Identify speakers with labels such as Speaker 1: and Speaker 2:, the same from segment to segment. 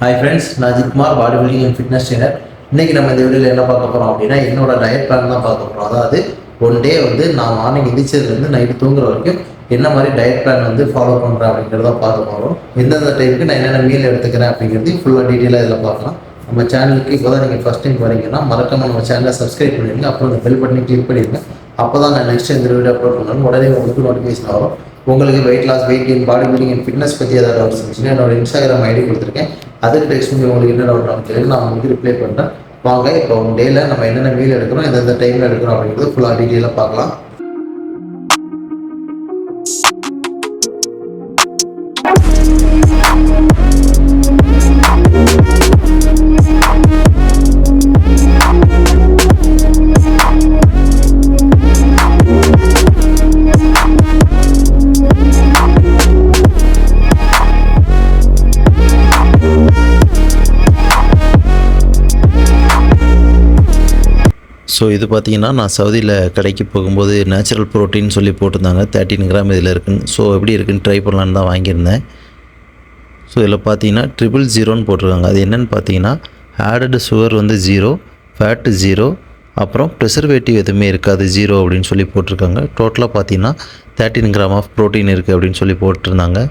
Speaker 1: Hi friends, நான் Jithkumar, body building and fitness trainer. இன்றைக்கி நம்ம இந்த வீடியோவில் என்ன பார்க்க போகிறோம் அப்படின்னா, என்னோட டயட் பிளான் தான் பார்க்க போகிறோம். அதாவது ஒன் டே வந்து நான் மார்னிங் எந்திரிச்சதுலேருந்து நைட்டு தூங்குற வரைக்கும் என்ன மாதிரி டயட் பிளான் வந்து ஃபாலோ பண்ணுறேன் அப்படிங்கிறத பார்க்க போகிறோம். எந்தெந்த டைமுக்கு நான் என்னென்ன மீல் எடுத்துக்கிறேன் அப்படிங்கிறதையும் ஃபுல்லாக டீட்டெயிலாக இதில் பார்க்கலாம். நம்ம சேனலுக்கு இப்போ தான் நீங்கள் ஃபஸ்ட் டைம் வரீங்கன்னா மறக்காமல் நம்ம சேனலை சப்ஸ்கிரைப் பண்ணிடுங்க. அப்புறம் இந்த பெல் பட்டனை கிளிக் பண்ணிடுங்க. அப்போ தான் நான் நெக்ஸ்ட் இந்த வீடியோ அப்லோட் பண்ணணும் உடனே உங்களுக்கு நோட்டிஃபிகேஷன் வரும். உங்களுக்கு weight loss, weight gain, body building and fitness பற்றி ஏதாவது டவுட்ஸ் இருந்துச்சுன்னா என்னோட இன்ஸ்டாகிராம் ஐடி கொடுத்துருக்கேன். அதுக்கு டெக்ஸ்ட் பண்ணி உங்களுக்கு என்ன டவுட் கேளுங்க, நான் உங்களுக்கு ரிப்ளை பண்ணுறேன். வாங்க இப்போ டேயில் நம்ம என்னென்ன மீல் எடுக்கிறோம், எந்தெந்த டைமில் எடுக்கிறோம் அப்படிங்கிறது ஃபுல்லாக டீட்டெயிலாக பார்க்கலாம். ஸோ இது பார்த்திங்கன்னா நான் சவுதியில் கடைக்கு போகும்போது நேச்சுரல் ப்ரோட்டீன் சொல்லி போட்டிருந்தாங்க. 13 கிராம் இதில் இருக்குன்னு. ஸோ எப்படி இருக்குன்னு ட்ரை பண்ணலான்னு தான் வாங்கியிருந்தேன். ஸோ இதில் பார்த்தீங்கன்னா 000ன்னு போட்டிருக்காங்க. அது என்னென்னு பார்த்தீங்கன்னா ஆடடு சுகர் வந்து 0, ஃபேட்டு 0, அப்புறம் ப்ரிசர்வேட்டிவ் எதுவுமே இருக்காது 0 அப்படின்னு சொல்லி போட்டிருக்காங்க. டோட்டலாக பார்த்தீங்கன்னா 13 கிராம் ஆஃப் ப்ரோட்டீன் இருக்குது அப்படின்னு சொல்லி போட்டிருந்தாங்க.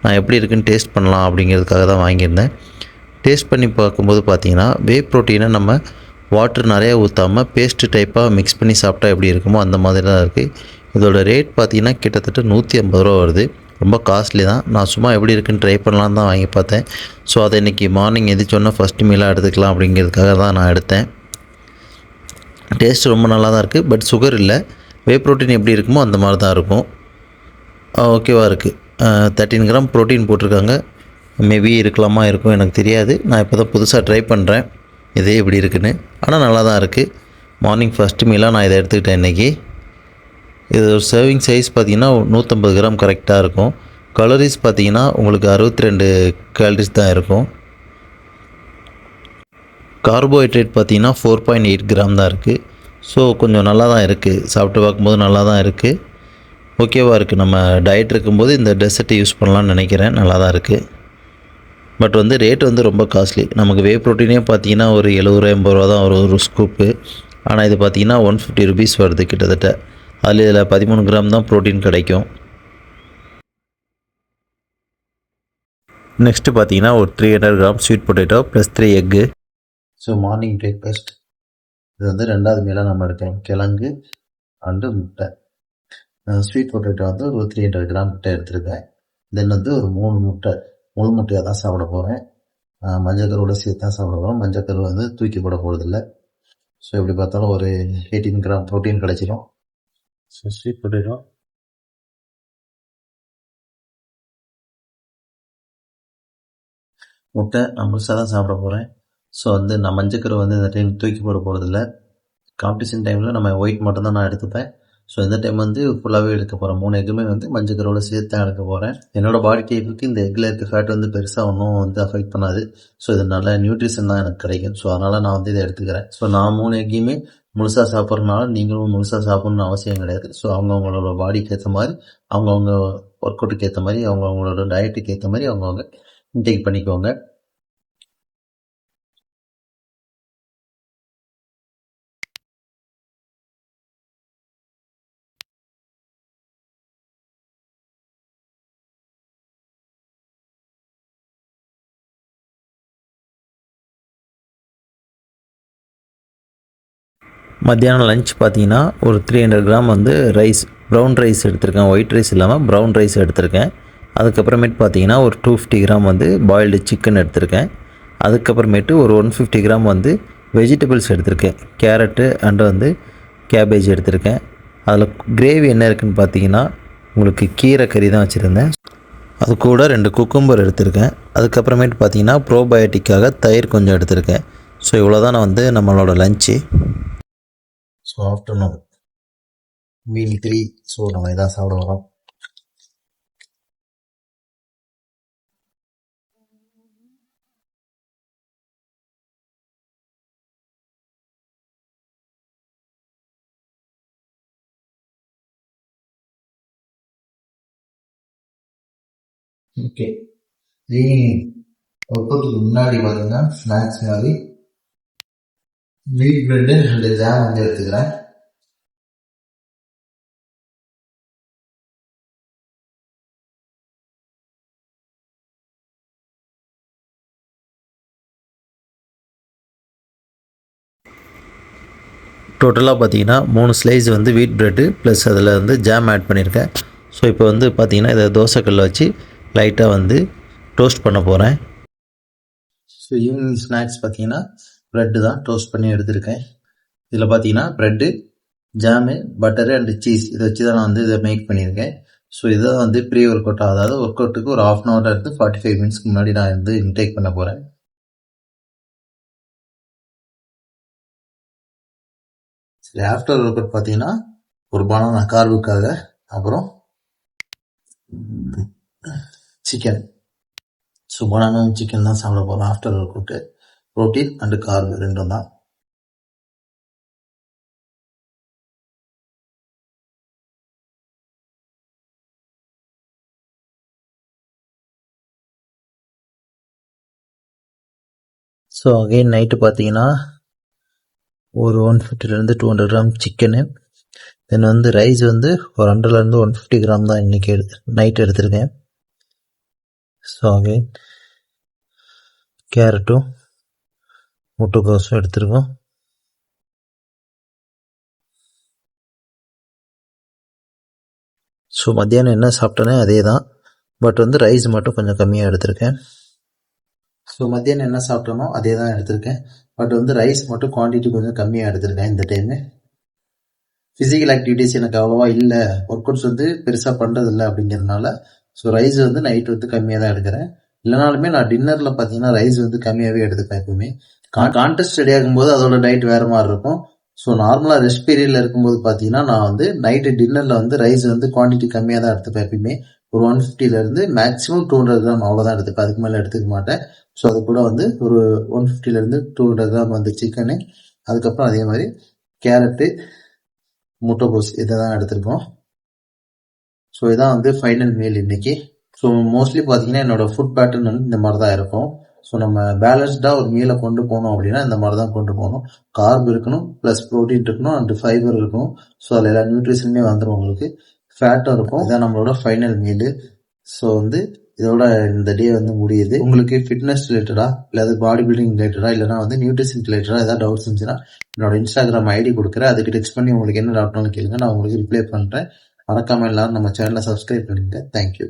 Speaker 1: நான் எப்படி இருக்குன்னு டேஸ்ட் பண்ணலாம் அப்படிங்கிறதுக்காக தான் வாங்கியிருந்தேன். டேஸ்ட் பண்ணி பார்க்கும்போது பார்த்தீங்கன்னா வே ப்ரோட்டீனை நம்ம வாட்டர் நிறையா ஊற்றாமல் பேஸ்ட்டு டைப்பாக மிக்ஸ் பண்ணி சாப்பிட்டா எப்படி இருக்குமோ அந்த மாதிரி தான் இருக்குது. இதோட ரேட் பார்த்திங்கன்னா கிட்டத்தட்ட 150 ரூபா வருது. ரொம்ப காஸ்ட்லி தான். நான் சும்மா எப்படி இருக்குன்னு ட்ரை பண்ணலான்னு தான் வாங்கி பார்த்தேன். ஸோ அதை இன்றைக்கி மார்னிங் எதிர்த்தோன்னா ஃபஸ்ட்டு மீலாக எடுத்துக்கலாம் அப்படிங்கிறதுக்காக தான் நான் எடுத்தேன். டேஸ்ட் ரொம்ப நல்லா தான் இருக்குது. பட் சுகர் இல்லை. வே ப்ரோட்டீன் எப்படி இருக்குமோ அந்த மாதிரி தான் இருக்கும். ஓகேவாக இருக்குது. 13 கிராம் ப்ரோட்டீன் போட்டிருக்காங்க. மேபி இருக்கலாமா இருக்கும், எனக்கு தெரியாது. நான் இப்போ தான் புதுசாக ட்ரை பண்ணுறேன் இதே எப்படி இருக்குன்னு. ஆனால் நல்லா தான் இருக்குது. மார்னிங் ஃபஸ்ட்டு மீலாக நான் இதை எடுத்துக்கிட்டேன் இன்றைக்கி. இது ஒரு சர்விங் சைஸ் பார்த்திங்கன்னா 150 கிராம் கரெக்டாக இருக்கும். கலோரிஸ் பார்த்திங்கன்னா உங்களுக்கு 62 கேலரிஸ் தான் இருக்கும். கார்போஹைட்ரேட் பார்த்திங்கன்னா 4.8 கிராம் தான் இருக்குது. ஸோ கொஞ்சம் நல்லா தான் இருக்குது. சாப்பிட்டு பார்க்கும்போது நல்லா தான் இருக்குது. ஓகேவாக இருக்குது. நம்ம டயட் இருக்கும்போது இந்த டெசர்ட்டை யூஸ் பண்ணலான்னு நினைக்கிறேன். நல்லா தான் இருக்குது. பட் வந்து ரேட் வந்து ரொம்ப காஸ்ட்லி. நமக்கு வே ப்ரோட்டீனே பார்த்தீங்கன்னா ஒரு 70-80 ரூபா தான் ஒரு ஸ்கூப்பு. ஆனால் இது பார்த்தீங்கன்னா 150 ருபீஸ் வருது கிட்டத்தட்ட. அதில் இதில் 13 கிராம் தான் ப்ரோட்டீன் கிடைக்கும். நெக்ஸ்ட்டு பார்த்தீங்கன்னா ஒரு 300 gram sweet potato plus 3 egg. So morning breakfast இது வந்து 2வது மீலாக நம்ம எடுக்கிறோம். கிழங்கு அண்டு முட்டை. ஸ்வீட் பொட்டேட்டோ வந்து ஒரு 300 கிராம் முட்டை எடுத்துருக்கேன். தென் வந்து ஒரு 3 முட்டை முழு முட்டையாக தான் சாப்பிட போகிறேன். மஞ்சக்கருவோட சேர்த்து தான் சாப்பிட போகிறோம். மஞ்சக்கரு வந்து தூக்கி போட போகிறதில்ல. ஸோ எப்படி பார்த்தாலும் ஒரு 18 கிராம் ப்ரோட்டீன் கிடைச்சிடும். ஸோ ஸ்வீட் பொட்டேட்டோ, முட்டை நான் முழுசாக தான் சாப்பிட போகிறேன். ஸோ வந்து நான் மஞ்சக்கரு வந்து இந்த டைம் தூக்கி போட போகிறதில்ல. காம்படிஷன் டைமில் நம்ம ஒயிட் மட்டும் தான் நான் எடுத்துப்பேன். ஸோ இந்த டைம் வந்து ஃபுல்லாகவே எடுக்க போகிறேன். 3 எக்குமே வந்து மஞ்சக்கரோட சேர்த்து தான் எடுக்க போகிறேன். என்னோடய பாடி டைப்புக்கு இந்த எக்கில் இருக்க ஃபேட் வந்து பெருசாக ஒன்றும் வந்து அஃபெக்ட் பண்ணாது. ஸோ இது நல்ல நியூட்ரிஷன் தான் எனக்கு கிடைக்கும். ஸோ அதனால் நான் வந்து இதை எடுத்துக்கிறேன். ஸோ நான் 3 எக்கையுமே முழுசாக சாப்பிட்றதுனால நீங்களும் முழுசாக சாப்பிட்ணுன்னு அவசியம் கிடையாது. ஸோ அவங்கவுங்களோட பாடிக்கு ஏற்ற மாதிரி, அவங்கவுங்க ஒர்க் அவுட்டுக்கு ஏற்ற மாதிரி, அவங்கவுங்களோட டயட்டுக்கு ஏற்ற மாதிரி அவங்கவுங்க இன்டேக் பண்ணிக்கோங்க. மத்தியானம் லஞ்ச் பார்த்தீங்கன்னா ஒரு 300 கிராம் வந்து ரைஸ், ப்ரௌன் ரைஸ் எடுத்திருக்கேன். ஒயிட் ரைஸ் இல்லாமல் ப்ரௌன் ரைஸ் எடுத்திருக்கேன். அதுக்கப்புறமேட்டு பார்த்தீங்கன்னா ஒரு 250 கிராம் வந்து பாயில்டு சிக்கன் எடுத்திருக்கேன். அதுக்கப்புறமேட்டு ஒரு 150 கிராம் வந்து வெஜிடபிள்ஸ் எடுத்திருக்கேன். கேரட்டு அண்டு வந்து கேபேஜ் எடுத்திருக்கேன். அதில் கிரேவி என்ன இருக்குதுன்னு பார்த்தீங்கன்னா உங்களுக்கு கீரை கறி தான் வச்சுருந்தேன். அது கூட 2 குக்கும்பர் எடுத்திருக்கேன். அதுக்கப்புறமேட்டு பார்த்தீங்கன்னா ப்ரோபயோட்டிக்காக தயிர் கொஞ்சம் எடுத்திருக்கேன். ஸோ இவ்வளோ தான் நான் வந்து நம்மளோட lunch. So afternoon meal 3. So நம்ம இதான் சாப்பிட வரோம். ஓகே. ஒர்க்கவுட்டுக்கு முன்னாடி பார்த்தீங்கன்னா ஸ்நாக்ஸ் மாதிரி வீட் பிரெட்டு அண்ட் ஜாம் வந்து எடுத்துக்கிறேன். டோட்டலாக பார்த்தீங்கன்னா 3 ஸ்லைஸ் வந்து வீட் பிரெட்டு ப்ளஸ் அதில் வந்து ஜாம் ஆட் பண்ணியிருக்கேன். ஸோ இப்போ வந்து பார்த்தீங்கன்னா இதை தோசைக்கல்ல வச்சு லைட்டாக வந்து டோஸ்ட் பண்ண போகிறேன். ஸோ ஈவினிங் ஸ்நாக்ஸ் பார்த்தீங்கன்னா ப்ரெட்டு தான் டோஸ்ட் பண்ணி எடுத்திருக்கேன். இதில் பார்த்தீங்கன்னா bread, jam, butter and cheese இதை வச்சு தான் நான் வந்து இதை மேக் பண்ணியிருக்கேன். ஸோ இதை வந்து ப்ரீ ஒர்க் அவுட், அதாவது ஒர்க் அவுட்டுக்கு ஒரு 1/2 hour இருந்து 45 minutesக்கு முன்னாடி நான் வந்து இன்டேக் பண்ண போகிறேன். சரி, ஆஃப்டர் ஒர்க் அவுட் பார்த்தீங்கன்னா ஒரு பனானா கார்புக்காக, அப்புறம் சிக்கன். ஸோ பனானா சிக்கன் தான் சாப்பிட போகிறோம் after workout. Protein and carb ரெண்டும் தான். ஸோ அகெயின் நைட்டு பார்த்தீங்கன்னா ஒரு 150 to 200 கிராம் சிக்கனு, தென் வந்து ரைஸ் வந்து ஒரு 100 to 150 கிராம் தான் இன்றைக்கி நைட் எடுத்திருக்கேன். ஸோ அகெயின் கேரட்டும் முட்டைக்கோஸும் எடுத்துருக்கோம். ஸோ மத்தியானம் என்ன சாப்பிட்டேனே அதே தான், பட் வந்து ரைஸ் மட்டும் கொஞ்சம் கம்மியாக எடுத்திருக்கேன். ஸோ மத்தியானம் என்ன சாப்பிட்டனோ அதே தான் எடுத்திருக்கேன், பட் வந்து ரைஸ் மட்டும் குவான்டிட்டி கொஞ்சம் கம்மியாக எடுத்திருக்கேன் இந்த டைமு. ஃபிசிக்கல் ஆக்டிவிட்டிஸ் எனக்கு அவ்வளோவா இல்லை, ஒர்க் அவுட்ஸ் வந்து பெருசாக பண்ணுறதில்ல அப்படிங்கிறதுனால ஸோ ரைஸ் வந்து நைட் வந்து கம்மியாக தான் எடுக்கிறேன். இல்லைனாலுமே நான் டின்னரில் பார்த்தீங்கன்னா ரைஸ் வந்து கம்மியாகவே எடுத்துப்பேன் எப்பவுமே. கான்டெஸ்ட் ரெடி ஆகும்போது அதோட டயட் வேறு மாதிரி இருக்கும். ஸோ நார்மலாக ரெஸ்ட் பீரியடில் இருக்கும்போது பார்த்தீங்கன்னா நான் வந்து நைட்டு டின்னரில் வந்து ரைஸ் வந்து குவான்டிட்டி கம்மியாக தான் எடுத்துப்பேன் எப்பயுமே. ஒரு 150 மேக்ஸிமம் 200 கிராம் அவ்வளோதான் எடுத்துப்பேன், அதுக்கு மேலே எடுத்துக்க மாட்டேன். ஸோ அது கூட வந்து ஒரு 150 200 கிராம் வந்து சிக்கனு, அதுக்கப்புறம் அதே மாதிரி கேரட்டு, முட்டைகோஸ் இதை தான் எடுத்துருக்கோம். ஸோ இதான் வந்து ஃபைனல் மீல் இன்னைக்கு. ஸோ மோஸ்ட்லி பார்த்தீங்கன்னா என்னோட ஃபுட் பேட்டர்ன் வந்து இந்த மாதிரி தான் இருக்கும். ஸோ நம்ம பேலன்ஸ்டாக ஒரு மீலை கொண்டு போனோம் அப்படின்னா இந்த மாதிரி தான் கொண்டு போகணும். கார்ப் இருக்கணும், ப்ளஸ் ப்ரோட்டீன் இருக்கணும், அண்ட் ஃபைபர் இருக்கணும். ஸோ அதில் எல்லா நியூட்ரிஷனுமே வந்துடும் உங்களுக்கு, ஃபேட்டும் இருக்கும். இதான் நம்மளோட ஃபைனல் மீலு. ஸோ வந்து இதோட இந்த டே வந்து முடியுது. உங்களுக்கு ஃபிட்னஸ் ரிலேட்டடாக இல்லை பாடி பில்டிங் ரிலேட்டடாக இல்லைனா வந்து நியூட்ரிஷன் ரிலேட்டடாக ஏதாவது டவுட்ஸ் இருந்துச்சுன்னா என்னோட இன்ஸ்டாகிராம் ஐடி கொடுக்குறேன், அதுக்கு டெக்ஸ்ட் பண்ணி உங்களுக்கு என்ன டவுட்னாலும் கேளுங்க, நான் உங்களுக்கு ரிப்ளை பண்ணுறேன். மறக்காமல் எல்லாரும் நம்ம சேனலை சப்ஸ்கிரைப் பண்ணிடுங்க. தேங்க்யூ.